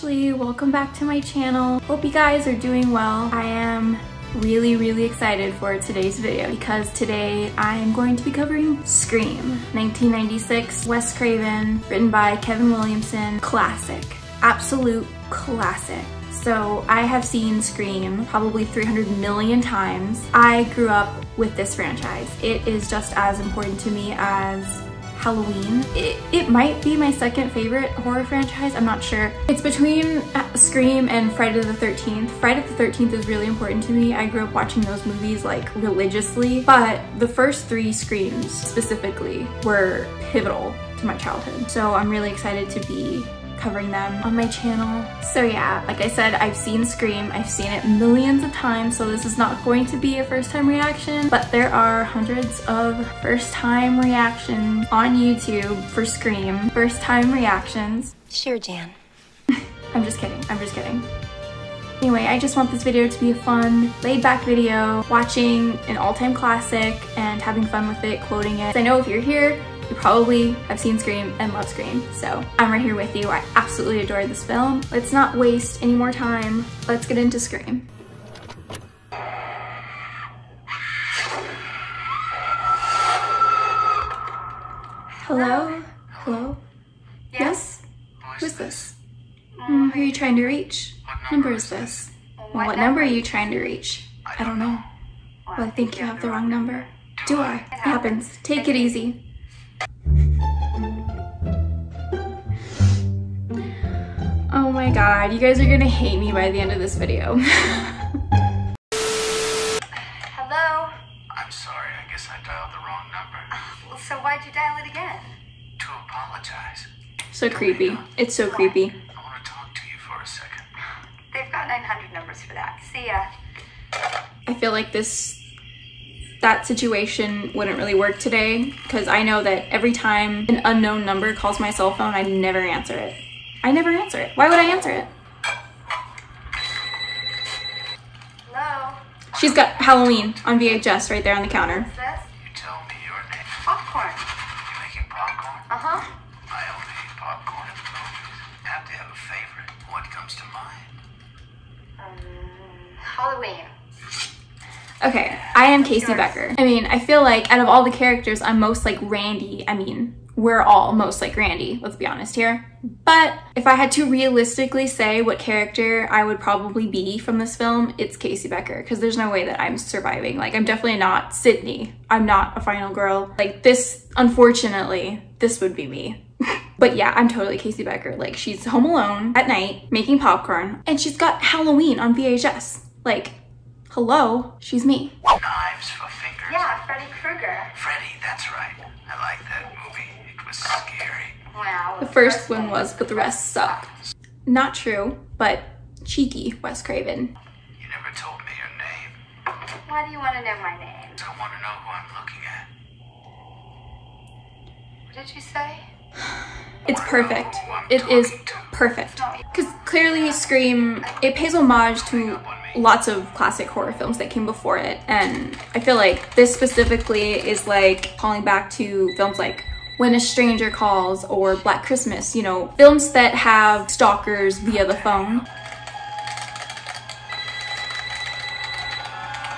Ashley. Welcome back to my channel. Hope you guys are doing well. I am really excited for today's video because today I am going to be covering Scream, 1996, Wes Craven, written by Kevin Williamson. Classic, absolute classic. So I have seen Scream probably 300 million times. I grew up with this franchise. It is just as important to me as Halloween. It might be my second favorite horror franchise, I'm not sure. It's between Scream and Friday the 13th. Friday the 13th is really important to me. I grew up watching those movies like religiously, but the first three Screams specifically were pivotal to my childhood. So I'm really excited to be covering them on my channel. So yeah, like I said, I've seen Scream. I've seen it millions of times, so this is not going to be a first time reaction, but there are hundreds of first time reactions on YouTube for Scream. First time reactions. Sure, Jan. I'm just kidding, I'm just kidding. Anyway, I just want this video to be a fun, laid-back video, watching an all-time classic and having fun with it, quoting it. I know if you're here, you probably have seen Scream and love Scream, so I'm right here with you. I absolutely adore this film. Let's not waste any more time. Let's get into Scream. Hello? Hello? Yes? Who's this? Who are you trying to reach? What number is this? Well, what number are you trying to reach? I don't know. Well, I think you have the wrong number. Do I? It happens. Take it easy. Oh my god, you guys are gonna hate me by the end of this video. Hello? I'm sorry, I guess I dialed the wrong number. Well, so why'd you dial it again? To apologize. So creepy. It's so creepy. I want to talk to you for a second. They've got 900 numbers for that. See ya. I feel like that situation wouldn't really work today because I know that every time an unknown number calls my cell phone, I never answer it. I never answer it. Why would I answer it? Hello? She's got Halloween on VHS right there on the counter. What's this? You tell me your name. Popcorn. You making popcorn? Uh-huh. I only eat popcorn at the movies. Have to have a favorite. What comes to mind? Halloween. Okay, I am Casey Becker. I mean, I feel like out of all the characters, I'm most like Randy. I mean, we're all most like Randy, let's be honest here. But if I had to realistically say what character I would probably be from this film, it's Casey Becker, because there's no way that I'm surviving. Like, I'm definitely not Sydney. I'm not a final girl. Like this, unfortunately, this would be me. But yeah, I'm totally Casey Becker. Like, she's home alone at night making popcorn and she's got Halloween on VHS. Like, hello, she's me. Knives for fingers. Yeah, Freddy Krueger. Freddy, that's right. I like that movie. It was scary. Wow. The first one was, but the rest suck. Not true, but cheeky Wes Craven. You never told me your name. Why do you want to know my name? I want to know who I'm looking at. What did you say? It's perfect. It is perfect. Because clearly Scream, it pays homage to lots of classic horror films that came before it. And I feel like this specifically is like calling back to films like When a Stranger Calls or Black Christmas, you know, films that have stalkers via the phone.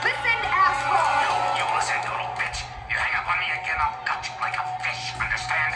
Listen, asshole! You listen, little bitch. You hang up on me again, I'll cut you like a fish, understand?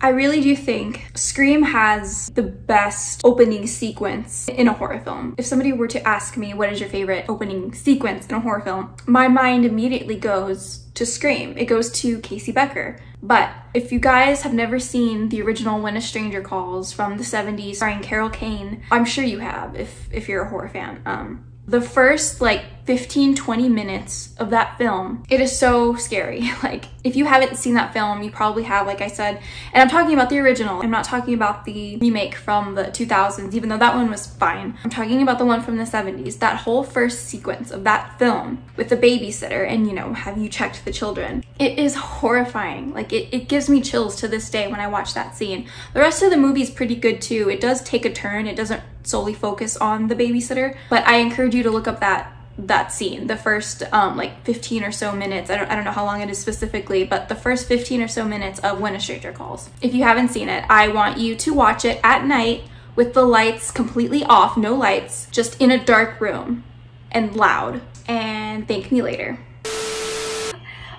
I really do think Scream has the best opening sequence in a horror film. If somebody were to ask me what is your favorite opening sequence in a horror film, my mind immediately goes to Scream. It goes to Casey Becker. But if you guys have never seen the original When a Stranger Calls from the 70s starring Carol Kane, I'm sure you have if you're a horror fan. The first like 15-20 minutes of that film, it is so scary. Like, if you haven't seen that film, you probably have, like I said. And I'm talking about the original. I'm not talking about the remake from the 2000s, even though that one was fine. I'm talking about the one from the 70s. That whole first sequence of that film with the babysitter and, you know, have you checked the children? It is horrifying. Like, it gives me chills to this day when I watch that scene. The rest of the movie is pretty good too. It does take a turn. It doesn't solely focus on the babysitter, but I encourage you to look up that scene, the first like 15 or so minutes. I don't know how long it is specifically, but the first 15 or so minutes of When a Stranger Calls. If you haven't seen it, I want you to watch it at night with the lights completely off, no lights, just in a dark room and loud, and thank me later.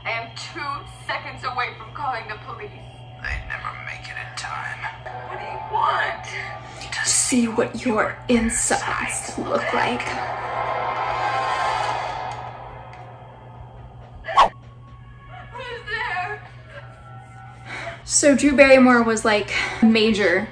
I am 2 seconds away from calling the police. They'd never make it in time. What do you want? To See what your insides look like. Who's there? So Drew Barrymore was like major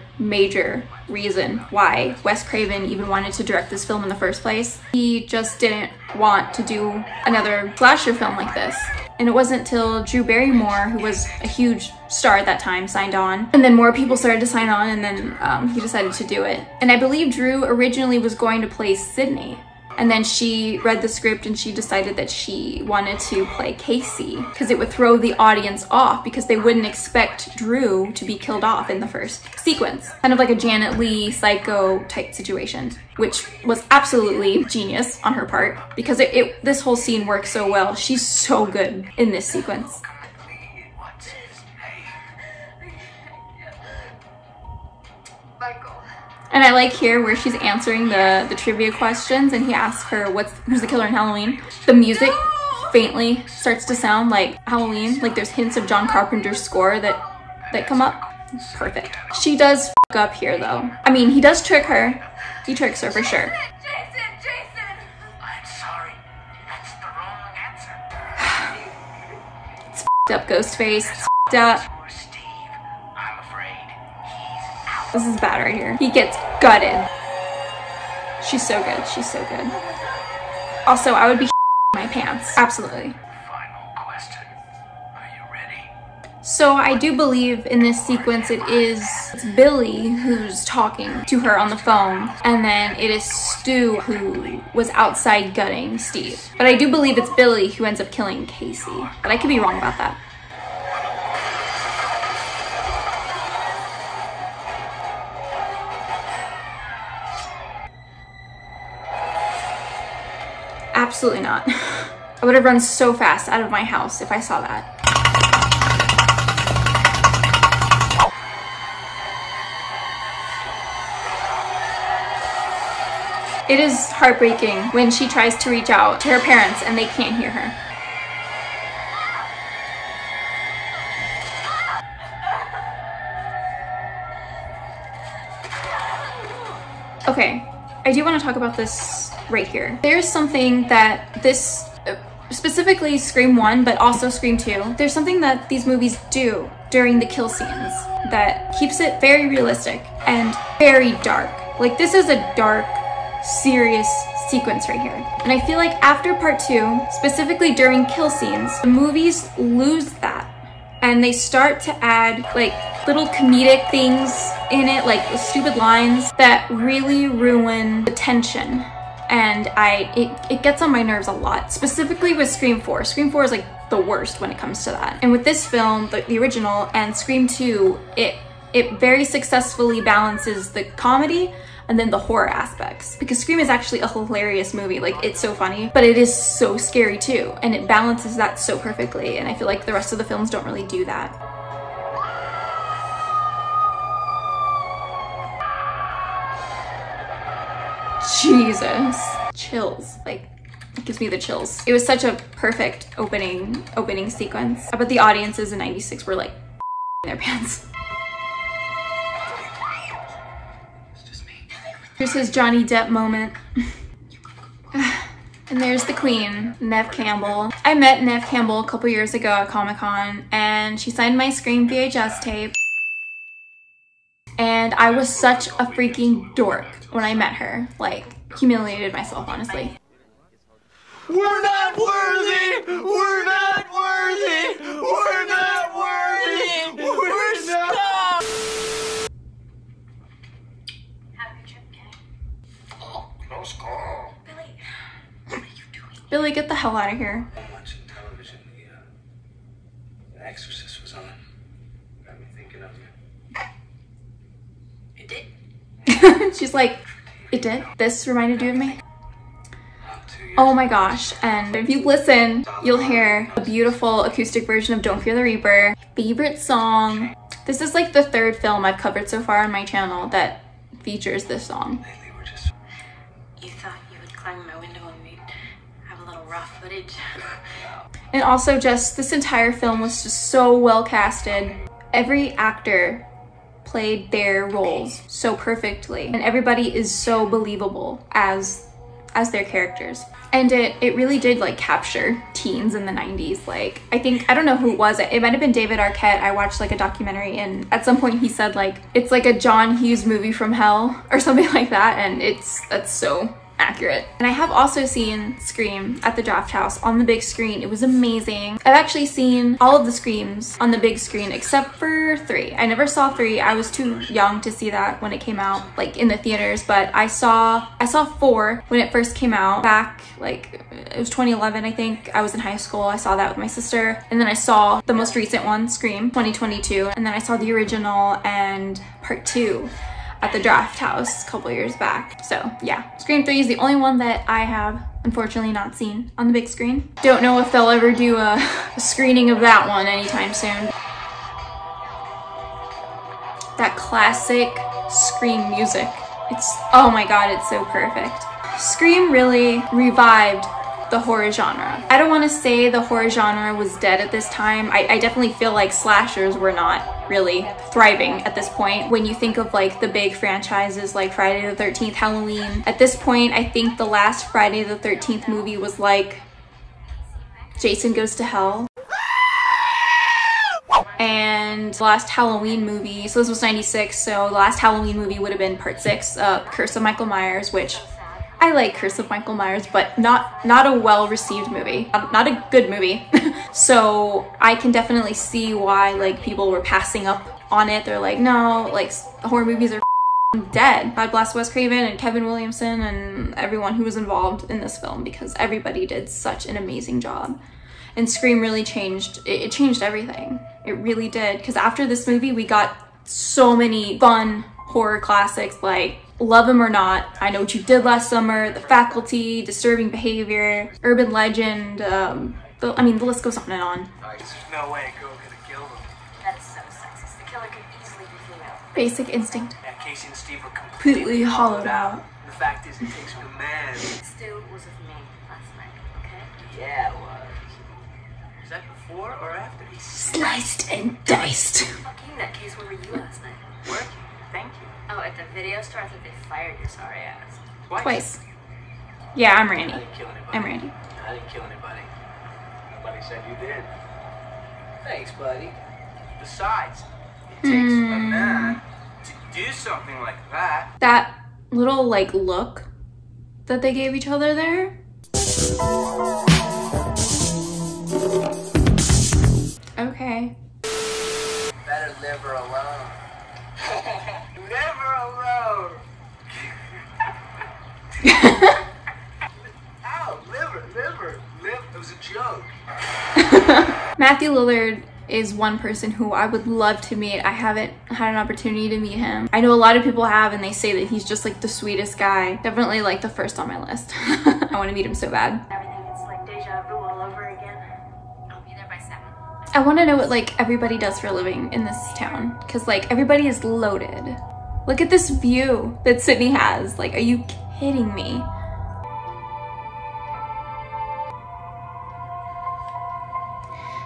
reason why Wes Craven even wanted to direct this film in the first place. He just didn't want to do another slasher film like this. And it wasn't till Drew Barrymore, who was a huge star at that time, signed on. And then more people started to sign on, and then he decided to do it. And I believe Drew originally was going to play Sydney. And then she read the script and she decided that she wanted to play Casey because it would throw the audience off because they wouldn't expect Drew to be killed off in the first sequence. Kind of like a Janet Leigh Psycho type situation, which was absolutely genius on her part because this whole scene works so well. She's so good in this sequence. What's his name? Michael. And I like here where she's answering the trivia questions and he asks her who's the killer in Halloween. The music faintly starts to sound like Halloween, like there's hints of John Carpenter's score that come up. Perfect. She does f up here though. I mean, he does trick her. He tricks her for sure. Jason! I'm sorry. That's the wrong answer. It's f up Ghostface. It's f up. Poor Steve. I'm afraid he's out. This is bad right here. He gets gutted. She's so good. She's so good. Also, I would be my pants. Absolutely. Final question. Are you ready? So I do believe in this sequence it's Billy who's talking to her on the phone, and then it is Stu who was outside gutting Steve. But I do believe it's Billy who ends up killing Casey. But I could be wrong about that. Absolutely not. I would have run so fast out of my house if I saw that. It is heartbreaking when she tries to reach out to her parents and they can't hear her. Okay, I do want to talk about this right here. There's something that this, specifically Scream 1, but also Scream 2, there's something that these movies do during the kill scenes that keeps it very realistic and very dark. Like, this is a dark, serious sequence right here. And I feel like after part 2, specifically during kill scenes, the movies lose that. And they start to add like little comedic things in it, like stupid lines that really ruin the tension. And it gets on my nerves a lot, specifically with Scream 4. Scream 4 is like the worst when it comes to that. And with this film, the original, and Scream 2, it very successfully balances the comedy and then the horror aspects. Because Scream is actually a hilarious movie, like it's so funny, but it is so scary too. And it balances that so perfectly. And I feel like the rest of the films don't really do that. Jesus. Chills, like, it gives me the chills. It was such a perfect opening sequence. I bet the audiences in '96 were like in their pants. Here's his Johnny Depp moment. And there's the queen, Neve Campbell. I met Neve Campbell a couple years ago at Comic-Con, and she signed my Scream VHS tape. And I was such a freaking dork when I met her. Like, humiliated myself, honestly. We're not worthy! We're not worthy! We're not worthy! We're not! Happy trip, Kay. Oh, close call. Billy, what are you doing? Billy, get the hell out of here. I'm watching television. The Exorcist was on. Got me thinking of you. It did. She's like, it did? This reminded you of me? Oh my gosh, and if you listen, you'll hear a beautiful acoustic version of Don't Fear the Reaper. Favorite song. This is like the third film I've covered so far on my channel that features this song. Lately, we're just... You thought you would climb my window and we'd have a little rough footage. And also just this entire film was just so well casted. Every actor played their roles so perfectly, and everybody is so believable as their characters. And it really did like capture teens in the 90s. Like, I don't know who it was. It might have been David Arquette. I watched like a documentary, and at some point he said like, it's like a John Hughes movie from hell or something like that. And that's so accurate. And I have also seen Scream at the Draft House on the big screen. It was amazing. I've actually seen all of the Screams on the big screen except for 3. I never saw 3. I was too young to see that when it came out, like in the theaters, but I saw 4 when it first came out back, like it was 2011, I think. I was in high school. I saw that with my sister. And then I saw the most recent one, Scream 2022. And then I saw the original and part 2 at the Draft House a couple years back. So yeah, Scream 3 is the only one that I have unfortunately not seen on the big screen. Don't know if they'll ever do a screening of that one anytime soon. That classic Scream music. Oh my god, it's so perfect. Scream really revived the horror genre. I don't want to say the horror genre was dead at this time. I definitely feel like slashers were not really thriving at this point. When you think of like the big franchises like Friday the 13th, Halloween, at this point I think the last Friday the 13th movie was like Jason Goes to Hell. And the last Halloween movie, so this was 96, so the last Halloween movie would have been part 6, Curse of Michael Myers, which I like Curse of Michael Myers, but not a well-received movie, not a good movie. So I can definitely see why like people were passing up on it. They're like, no, like horror movies are dead. God bless Wes Craven and Kevin Williamson and everyone who was involved in this film, because everybody did such an amazing job. And Scream really changed, it changed everything. It really did, because after this movie we got so many fun horror classics like Love 'Em or Not, I Know What You Did Last Summer, The Faculty, Disturbing Behavior, Urban Legend, I mean the list goes on and on. There's no way a girl could have killed him. That is so sexist. The killer could easily be female. Basic Instinct. And Casey and Steve were Completely hollowed out. The fact is, it takes a man. Stu was with me last night, okay? Yeah, it was. Was that before or after he Sliced and diced. Fuck you, Nutcase. Where were you last night? working? Thank you. Oh, at the video store? I thought they fired your sorry ass. Twice. Yeah, I'm Randy. I didn't kill anybody. I'm Randy. I didn't kill anybody. Nobody said you did. Thanks, buddy. Besides, it takes a man to do something like that. That little like look that they gave each other there. Okay. Better live her alone. Never alone. Ow, liver. It was a joke. Matthew Lillard is one person who I would love to meet. I haven't had an opportunity to meet him. I know a lot of people have, and they say that he's just like the sweetest guy. Definitely like the first on my list. I want to meet him so bad. Everything is like deja vu all over again. I'll be there by 7. I want to know what like everybody does for a living in this town, because like everybody is loaded. Look at this view that Sydney has. Like, are you kidding me?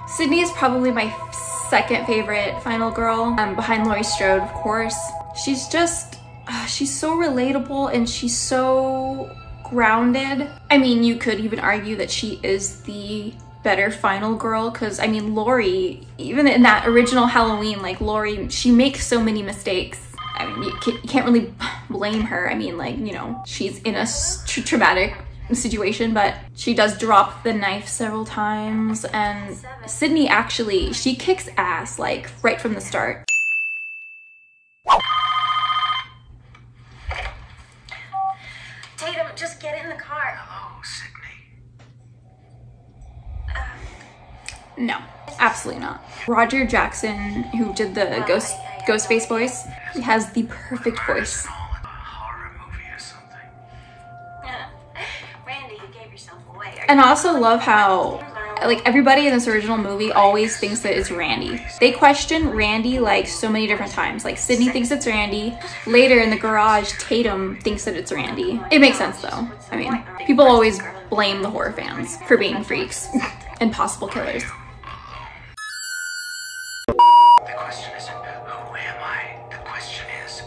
Sydney is probably my second favorite final girl, behind Laurie Strode, of course. She's just, she's so relatable and she's so grounded. I mean, you could even argue that she is the better final girl, because I mean, Laurie, even in that original Halloween, like Laurie, she makes so many mistakes. I mean, you can't really blame her. I mean, like, you know, she's in a traumatic situation, but she does drop the knife several times, and Sydney actually, she kicks ass like right from the start. Tatum, just get in the car. Hello, Sydney. No, absolutely not. Roger Jackson, who did the Ghostface voice, he has the perfect voice. A horror movie or something. Randy, you gave yourself away. And I also love how like everybody in this original movie always thinks that it's Randy. They question Randy like so many different times. Like Sydney thinks it's Randy. Later in the garage, Tatum thinks that it's Randy. It makes sense though. I mean, people always blame the horror fans for being freaks and possible killers. The question isn't who am I? The question is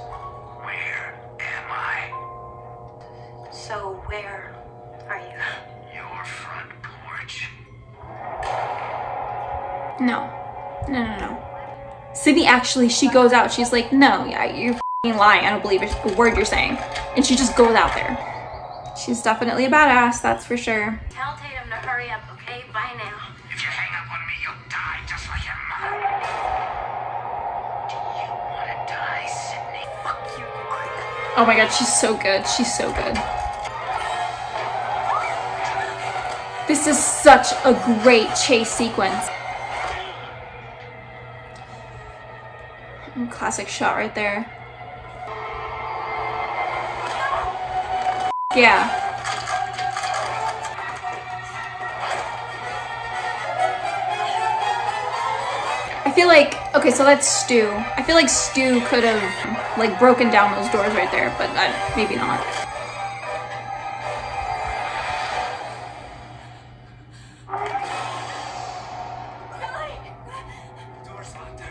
where am I? So where are you? Your front porch. No. Sydney actually, she goes out. She's like, no, yeah, you're f***ing lying. I don't believe a word you're saying. And she just goes out there. She's definitely a badass, that's for sure. Tell Tatum to hurry up, okay? Bye now. If you hang up on me, you'll die just like your mother. Do you want to die, Sydney? Fuck you, you creep. Oh my god, she's so good. She's so good. This is such a great chase sequence. Classic shot right there. Yeah. I feel like, okay, so that's Stu. I feel like Stu could have like broken down those doors right there, but maybe not.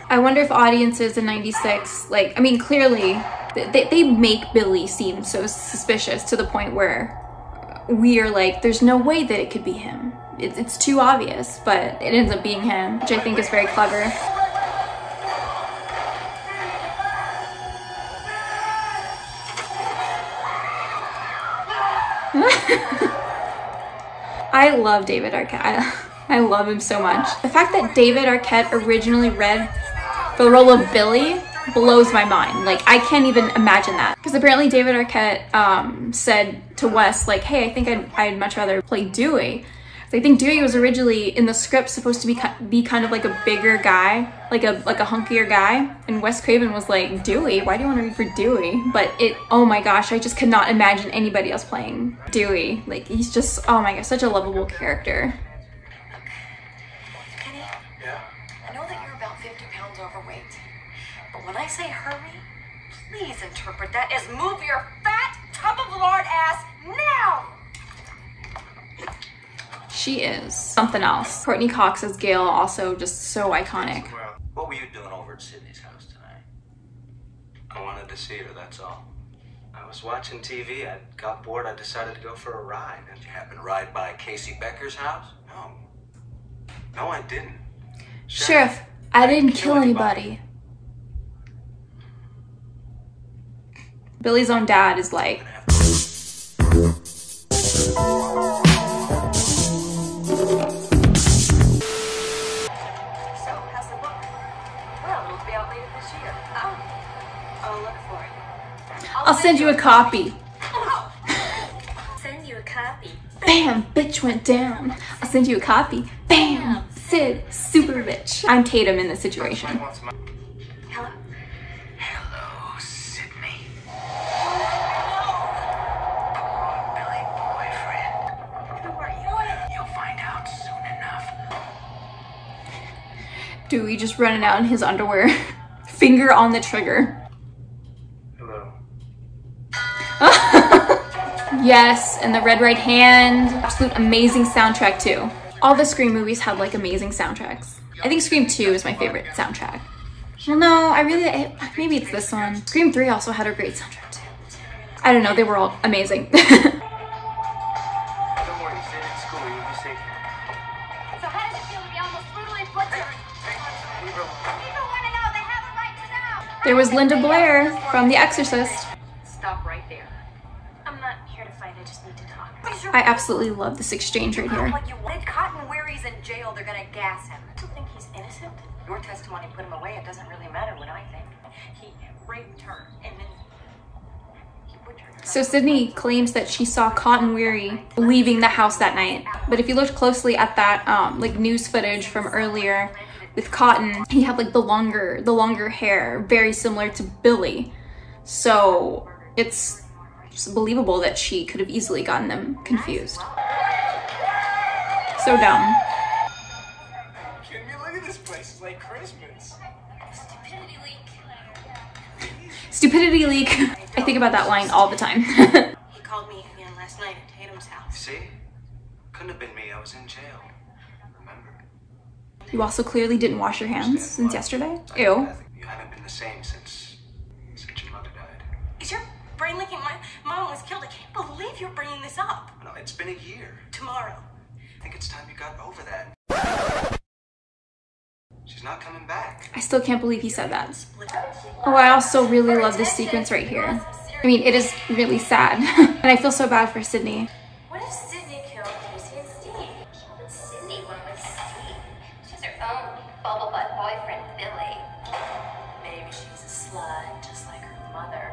I wonder if audiences in '96, like, I mean, clearly they make Billy seem so suspicious to the point where we are like, there's no way that it could be him. It's too obvious, but it ends up being him, which I think is very clever. I love David Arquette. I love him so much. The fact that David Arquette originally read for the role of Billy blows my mind. Like, I can't even imagine that. Because apparently David Arquette said to Wes, like, hey, I think I'd much rather play Dewey. So I think Dewey was originally in the script supposed to be kind of like a bigger guy, like a hunkier guy. And Wes Craven was like, Dewey? Why do you want to read for Dewey? But oh my gosh, I just could not imagine anybody else playing Dewey. Like, he's just, oh my gosh, such a lovable character. Kenny? Yeah? I know that you're about 50 pounds overweight, but when I say hurry, please interpret that as move your fat tub of lard ass now! She is something else. Courtney Cox as Gail, also just so iconic. What were you doing over at Sydney's house tonight? I wanted to see her, that's all. I was watching TV, I got bored, I decided to go for a ride. Did you happen to ride by Casey Becker's house? No. No, I didn't. Sheriff, I didn't kill anybody. Billy's own dad is like, I'll send you a copy. Send you a copy. Bam, bitch went down. I'll send you a copy. Bam, Sid, super bitch. I'm Tatum in this situation. Hello? Hello, Sydney. Billy, boyfriend. Who are you? You'll find out soon enough. Dewey just running out in his underwear. Finger on the trigger. Hello. Yes, and the Red Right Hand. Absolute amazing soundtrack too. All the Scream movies had like amazing soundtracks. I think Scream 2 is my favorite soundtrack. Well, no, maybe it's this one. Scream 3 also had a great soundtrack too. I don't know, they were all amazing. Don't worry, stay in school, you'll be safe. So how does it feel to be almost brutally butchered? People want to know. They have a right to know. There was Linda Blair from The Exorcist. Stop right there. I'm not here to fight, I just need to talk. I absolutely love this exchange right here. What you wanted? Cotton Weary's in jail, they're gonna gas him. You think he's innocent? Your testimony put him away, it doesn't really matter what I think. He raped her, and then he butchered her. So Sydney claims that she saw Cotton Weary leaving the house that night. But if you looked closely at that like news footage from earlier with Cotton, he had like the longer hair, very similar to Billy. So it's just believable that she could have easily gotten them confused. So dumb. place is like Christmas. Stupidity leak. Stupidity leak. I think about that line all the time. He called me again last night at Tatum's house. See? Couldn't have been me. I was in jail. Remember? You also clearly didn't wash your hands since yesterday. Ew. You haven't been the same since your mother died. Is your brain leaking? My mom was killed. I can't believe you're bringing this up. No, it's been a year. Tomorrow. I think it's time you got over that. She's not coming back. I still can't believe he said that. Split up. Oh, I also really love this sequence right here. I mean, it is really sad. And I feel so bad for Sydney. What if Sydney killed Casey and Steve? But Sydney went with Steve. She's her own bubble butt boyfriend, Billy. Maybe she's a slut, just like her mother.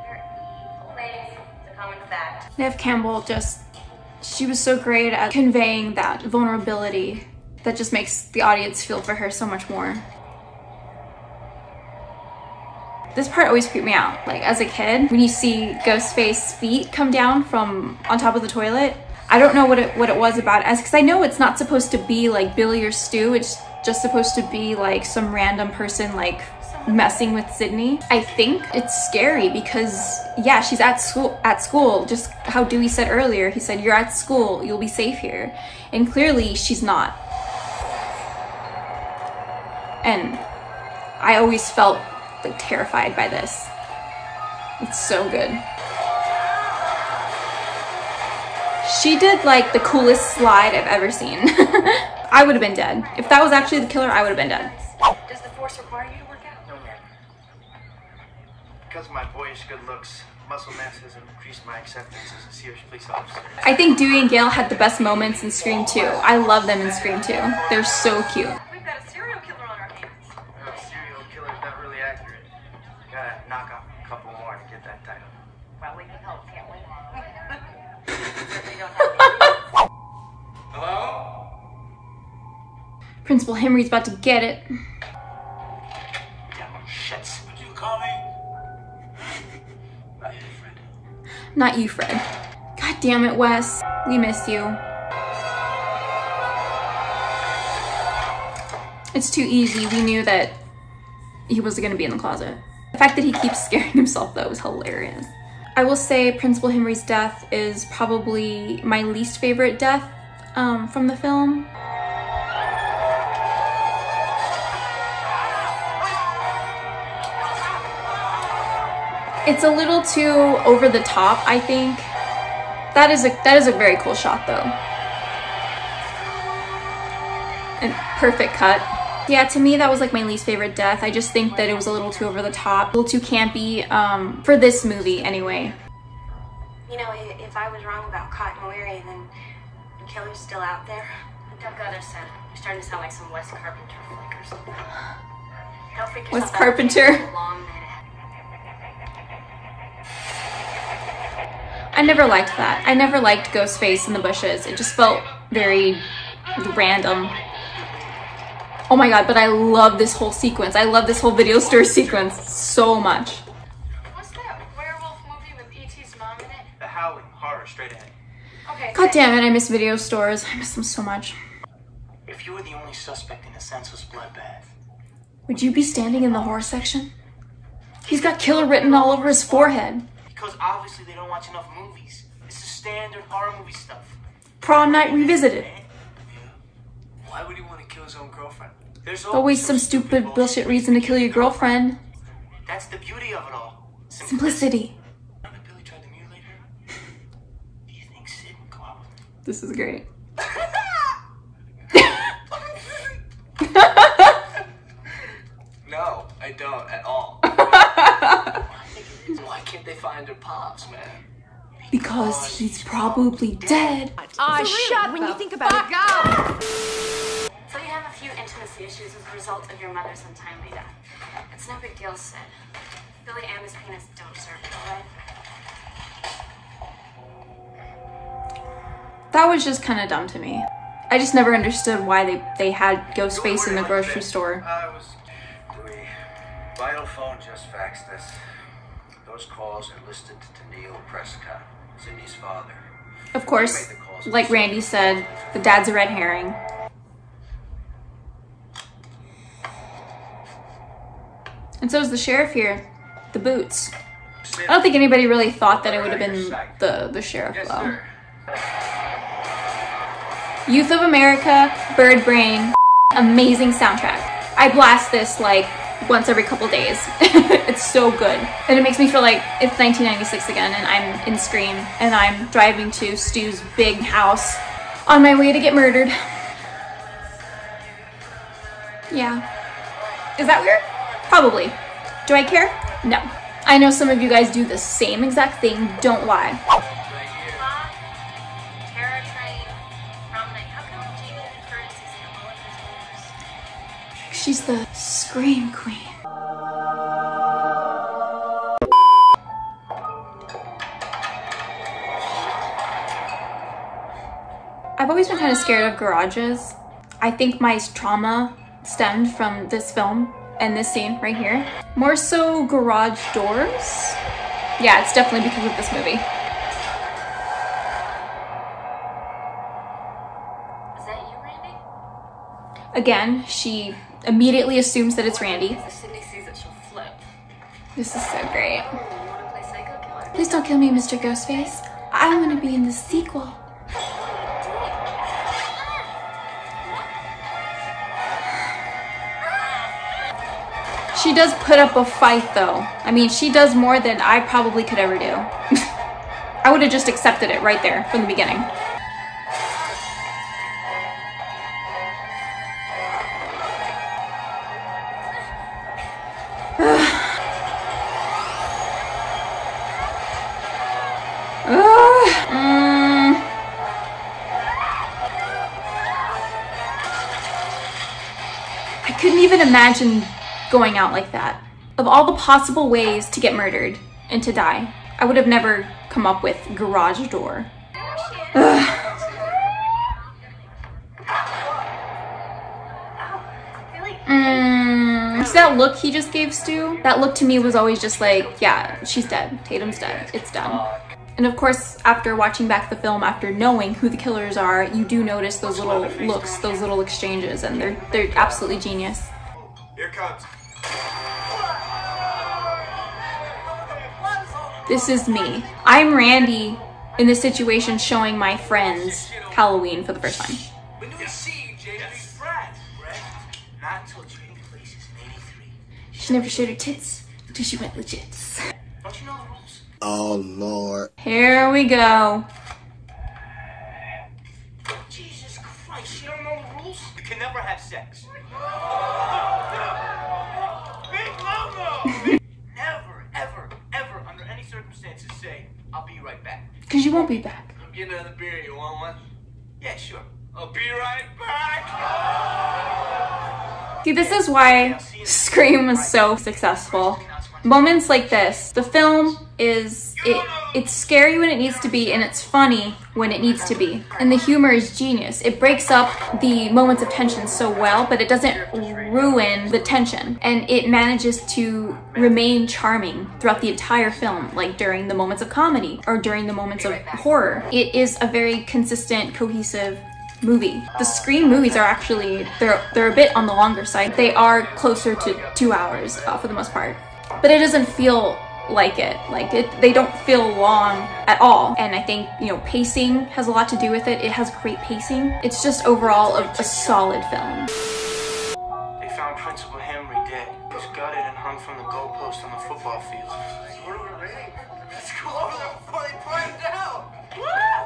You're evil. Ladies, it's a common fact. Neve Campbell she was so great at conveying that vulnerability that just makes the audience feel for her so much more. This part always creeped me out. Like, as a kid, when you see Ghostface's feet come down from on top of the toilet, I don't know what it was about it, because I know it's not supposed to be like Billy or Stu. It's just supposed to be like some random person like messing with Sydney. I think it's scary because, yeah, she's at school, just how Dewey said earlier. He said, you're at school, you'll be safe here. And clearly she's not. And I always felt like terrified by this. It's so good. She did like the coolest slide I've ever seen. I would have been dead. If that was actually the killer, I would have been dead. Does the force require you to work out? No, ma'am. Because of my boyish good looks, muscle mass has increased my acceptance as a serious police officer. I think Dewey and Gale had the best moments in Scream 2. I love them in Scream 2. They're so cute. We've got a serial killer on our hands. Well, serial killer's not really accurate. Gotta knock off a couple more to get that title. Well, we can help, can't we? Certainly don't have Hello? Principal Henry's about to get it. Damn shit. Would you call me? Not you, Fred. Not you, Fred. God damn it, Wes. We miss you. It's too easy. We knew that he was gonna be in the closet. The fact that he keeps scaring himself, though, is hilarious. I will say Principal Henry's death is probably my least favorite death from the film. It's a little too over the top, I think. That is a very cool shot, though. And perfect cut. Yeah, to me that was like my least favorite death. I just think that it was a little too over the top, a little too campy for this movie anyway. You know, if I was wrong about Cotton Weary, then the killer's still out there. Doug Gutter said, you're starting to sound like some Wes Carpenter flick or something. Don't freak Wes yourself out. Carpenter. Long night. I never liked that. I never liked Ghostface in the bushes. It just felt very random. Oh my god, but I love this whole sequence. I love this whole video store sequence so much. What's that werewolf movie with E.T.'s mom in it? The Howling, horror, straight ahead. Okay. God damn it, I miss video stores. I miss them so much. If you were the only suspect in a senseless bloodbath, Would you be standing in the horror section? He's got killer written all over his forehead. because obviously they don't watch enough movies. This is standard horror movie stuff. Prom Night Revisited. Why would he want to kill his own girlfriend? There's Always some stupid bullshit reason to kill your girlfriend. That's the beauty of it all. Simplicity. Now that Billy tried to mutilate her, do you think Sid would go out with her? This is great. No, I don't at all. Why can't they find their pops, man? Because he's probably dead. Shut when you think about it. So you have a few intimacy issues as a result of your mother's untimely death. It's no big deal, Sid. Billy and his penis don't serve you, right? That was just kind of dumb to me. I just never understood why they had Ghostface in the grocery store. Dewey, Vital Phone just faxed this. Those calls are listed to Neil Prescott, Sydney's father. Of course, like Randy said, the dad's a red herring. And so is the sheriff here. The boots. I don't think anybody really thought that it would have been the sheriff though. Youth of America, Bird Brain, amazing soundtrack. I blast this like once every couple days. It's so good. And it makes me feel like it's 1996 again and I'm in Scream and I'm driving to Stu's big house on my way to get murdered. Yeah. Is that weird? Probably. Do I care? No. I know some of you guys do the same exact thing, don't lie. She's the Scream Queen. I've always been kind of scared of garages. I think my trauma stemmed from this film and this scene right here. More so garage doors. Yeah, it's definitely because of this movie. Is that you, Randy? Again, she immediately assumes that it's Randy. If Sydney sees it, she'll flip. This is so great. Oh, you wanna play Psycho Killer? Please don't kill me, Mr. Ghostface. I want to be in the sequel. She does put up a fight though. I mean, she does more than I probably could ever do. I would have just accepted it right there from the beginning. I couldn't even imagine going out like that. Of all the possible ways to get murdered and to die, I would have never come up with garage door. So that look he just gave Stu, that look to me was always just like, yeah, she's dead. Tatum's dead. It's done. And of course, after watching back the film, after knowing who the killers are, you do notice those little looks, those little exchanges, and they're absolutely genius. Here comes. This is me. I'm Randy in this situation showing my friends Halloween for the first time. When do we see you, Jay? Brad. Not until Trading Places in 83. She never showed her tits until she went legits. Don't you know the rules? Oh, Lord. Here we go. Jesus Christ, you don't know the rules? You can never have sex. Big no-no! Never, ever, ever, under any circumstances say, I'll be right back. Because you won't be back. I'm getting another beer. You want one? Yeah, sure. I'll be right back. See, this is why Scream was so successful. Moments like this, the film is, it's scary when it needs to be and it's funny when it needs to be. And the humor is genius. It breaks up the moments of tension so well, but it doesn't ruin the tension. And it manages to remain charming throughout the entire film, like during the moments of comedy or during the moments of horror. It is a very consistent, cohesive movie. The Scream movies are actually, they're a bit on the longer side. They are closer to 2 hours for the most part. But it doesn't feel like it. They don't feel long at all. And I think, you know, pacing has a lot to do with it. It has great pacing. It's just overall a solid film. They found Principal Henry dead. He was gutted and hung from the goalpost on the football field. Let's go over there before they burn him down.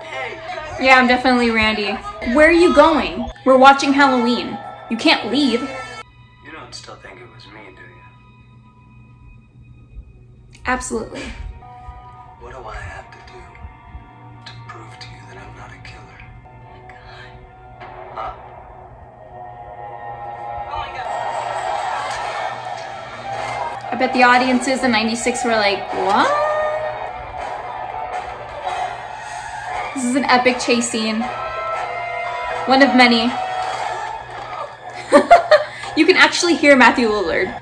Hey. Yeah, I'm definitely Randy. Where are you going? We're watching Halloween. You can't leave. You don't still think it was me, do you? Absolutely. What do I have to do to prove to you that I'm not a killer? Huh? Oh my God. I bet the audiences in '96 were like, what? This is an epic chase scene. One of many. You can actually hear Matthew Lillard.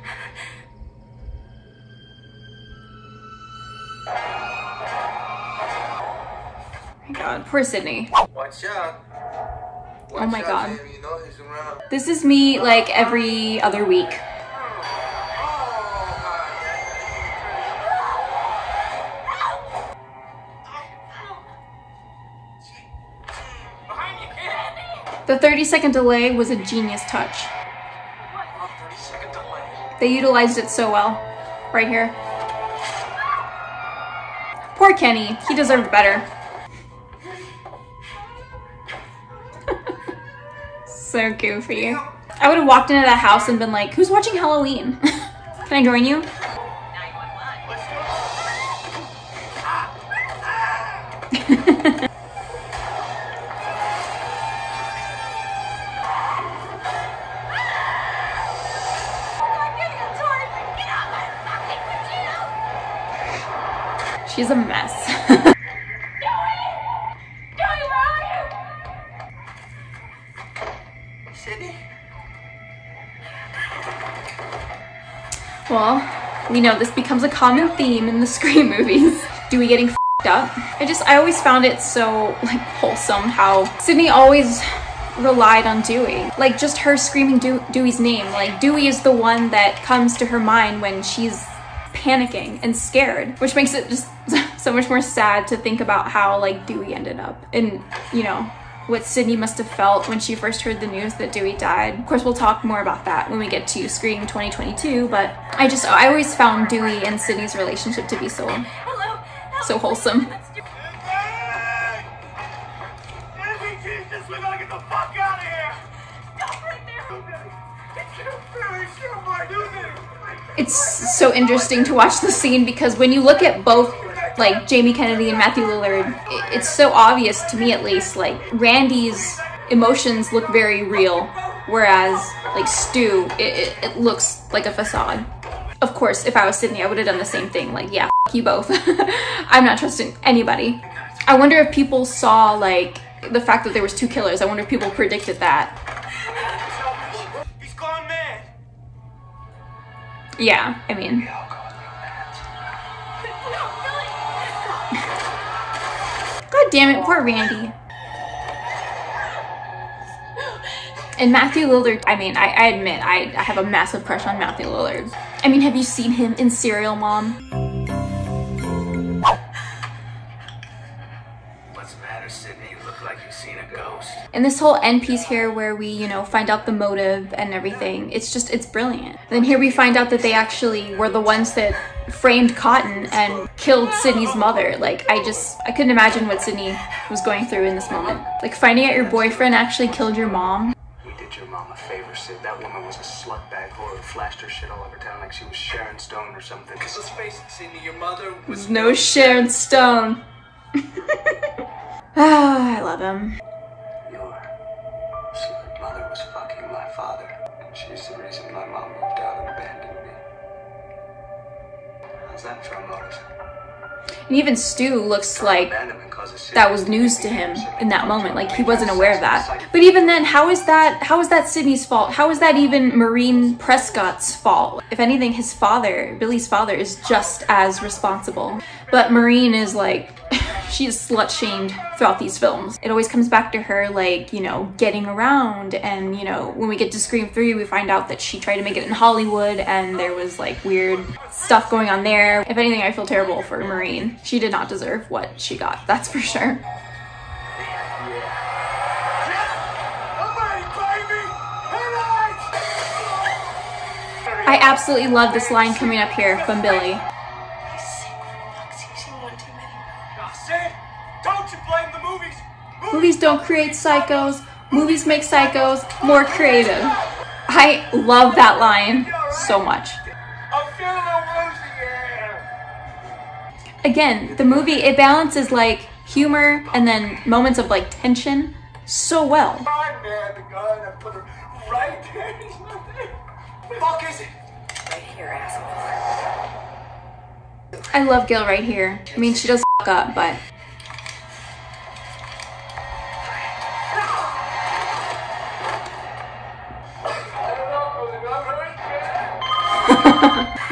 Oh my God, poor Sydney. Watch out. Oh my God. You know he's around. This is me like every other week. Oh, The 30-second delay was a genius touch. 30-second delay. They utilized it so well. Right here. Poor Kenny. He deserved better. So goofy. I would have walked into that house and been like, who's watching Halloween? Can I join you? She's a mess. Sydney? Well, we know this becomes a common theme in the Scream movies. Dewey getting f***ed up. I always found it so, like, wholesome how Sydney always relied on Dewey. Like, just her screaming Dewey's name. Like, Dewey is the one that comes to her mind when she's panicking and scared, which makes it just so much more sad to think about how, like, Dewey ended up. And, you know, what Sydney must have felt when she first heard the news that Dewey died. Of course, we'll talk more about that when we get to Scream 2022, but I always found Dewey and Sydney's relationship to be so wholesome. We gotta get the fuck out of here! Stop right there! It's so interesting to watch the scene because when you look at both, like, Jamie Kennedy and Matthew Lillard, it's so obvious, to me at least, like, Randy's emotions look very real, whereas, like, Stu, it looks like a facade. Of course, if I was Sydney, I would have done the same thing, like, yeah, f you both. I'm not trusting anybody. I wonder if people saw, like, the fact that there was 2 killers. I wonder if people predicted that. He's gone mad! Yeah, I mean... God damn it, poor Randy. And Matthew Lillard, I mean, I admit, I have a massive crush on Matthew Lillard. I mean, have you seen him in Serial Mom? What's the matter, Sydney? You look like you've seen a ghost. And this whole end piece here where we, you know, find out the motive and everything, it's brilliant. Then here we find out that they actually were the ones that framed Cotton and killed Sydney's mother. Like, I couldn't imagine what Sydney was going through in this moment. Like, finding out your boyfriend actually killed your mom. We did your mom a favor, Sid. That woman was a slutbag whore who flashed her shit all over town like she was Sharon Stone or something. Because let's face it, Sydney, your mother was no Sharon Stone. Ah, I love him. Your slut mother was fucking my father, and she's the reason my mom moved out and abandoned me. How's that for a motive? And even Stu looks like that was news to him in that moment. Like, he wasn't aware of that. But even then, how is that Sydney's fault? How is that even Maureen Prescott's fault? If anything, his father, Billy's father, is just as responsible. But Maureen is like, she is slut-shamed throughout these films. It always comes back to her, like, you know, getting around, and, you know, when we get to Scream 3, we find out that she tried to make it in Hollywood, and there was, like, weird stuff going on there. If anything, I feel terrible for Maureen. She did not deserve what she got, that's for sure. I absolutely love this line coming up here from Billy. Don't you blame the movies? Movies don't create psychos. Movies make psychos more creative. I love that line so much. I'm feeling a rosy here. Again, the movie, it balances like humor and then moments of like tension so well. I man the gun and put her right there. Fuck is it? Right here, asshole. I love Gil right here. I mean, she does f*** up, but...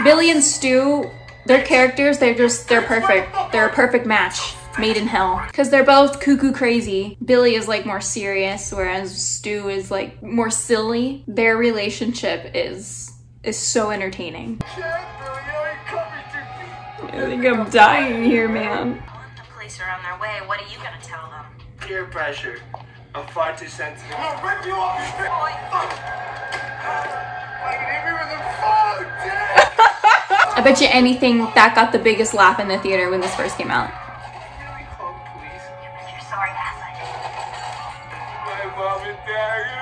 Billy and Stu, their characters, they're perfect. They're a perfect match made in hell. Because they're both cuckoo crazy. Billy is like more serious, whereas Stu is like more silly. Their relationship is so entertaining. I think I'm dying here, man. The police are on their way. What are you gonna tell them? Peer pressure. I'm far too sensitive. I'll rip you off your I bet you anything that got the biggest laugh in the theater when this first came out. You're sorry, ass. My mom and dad.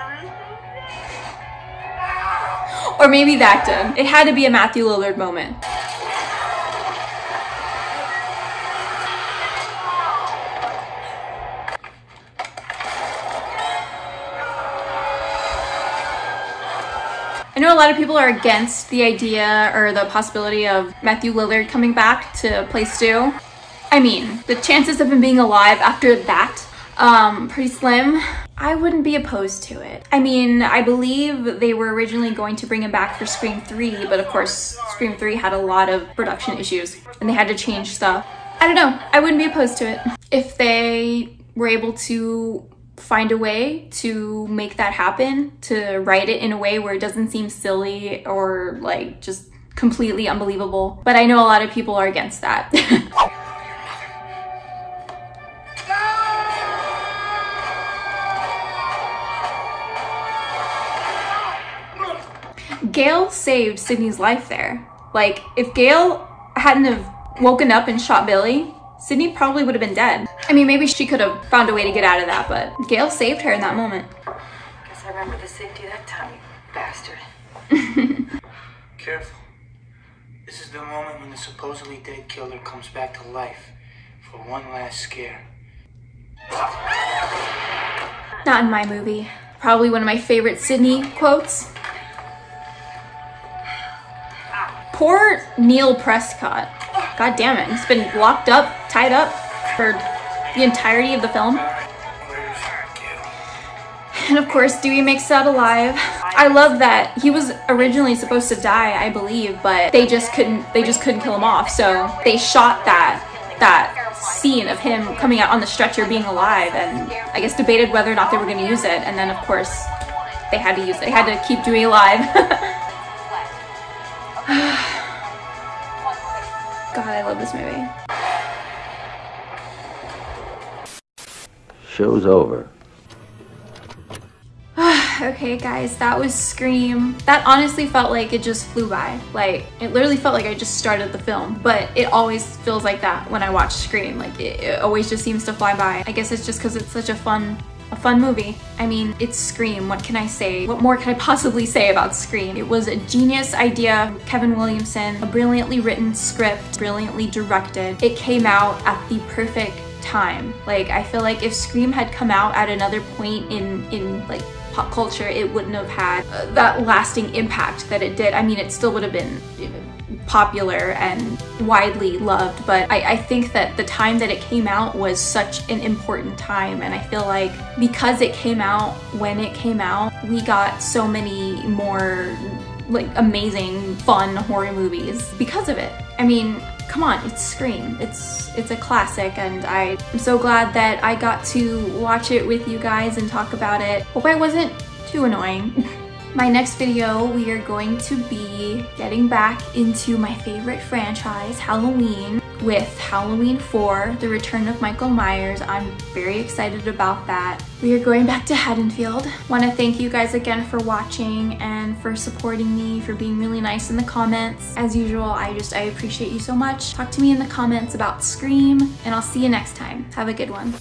Or maybe that did. It had to be a Matthew Lillard moment. I know a lot of people are against the idea or the possibility of Matthew Lillard coming back to play Stu. I mean, the chances of him being alive after that, pretty slim. I wouldn't be opposed to it. I mean, I believe they were originally going to bring him back for Scream 3, but of course, Scream 3 had a lot of production issues and they had to change stuff. I don't know, I wouldn't be opposed to it. If they were able to find a way to make that happen, to write it in a way where it doesn't seem silly or like just completely unbelievable. But I know a lot of people are against that. Gail saved Sydney's life there. Like, if Gail hadn't have woken up and shot Billy, Sydney probably would have been dead. I mean, maybe she could have found a way to get out of that, but Gail saved her in that moment. Guess I remember the safety that time, you bastard. Careful. This is the moment when the supposedly dead killer comes back to life for one last scare. Not in my movie. Probably one of my favorite Sydney quotes. Poor Neil Prescott. God damn it, he's been locked up, tied up for the entirety of the film. And of course, Dewey makes it out alive. I love that he was originally supposed to die, I believe, but they just couldn't kill him off. So they shot that scene of him coming out on the stretcher being alive, and I guess debated whether or not they were gonna use it, and then of course they had to use it. They had to keep Dewey alive. God, I love this movie. Show's over. Okay guys, that was Scream. That honestly felt like it just flew by. Like, it literally felt like I just started the film, but it always feels like that when I watch Scream. Like, it always just seems to fly by. I guess it's just because it's such a fun movie. I mean, it's Scream. What can I say? What more can I possibly say about Scream? It was a genius idea, Kevin Williamson, a brilliantly written script, brilliantly directed. It came out at the perfect time. Like, I feel like if Scream had come out at another point in like pop culture, it wouldn't have had that lasting impact that it did. I mean, it still would have been popular and widely loved, but I think that the time that it came out was such an important time, and I feel like because it came out when it came out, we got so many more like amazing, fun horror movies because of it. I mean, come on, it's Scream. It's a classic, and I'm so glad that I got to watch it with you guys and talk about it. Hope I wasn't too annoying. My next video, we are going to be getting back into my favorite franchise, Halloween, with Halloween 4, The Return of Michael Myers. I'm very excited about that. We are going back to Haddonfield. Want to thank you guys again for watching and for supporting me, for being really nice in the comments. As usual, I appreciate you so much. Talk to me in the comments about Scream, and I'll see you next time. Have a good one.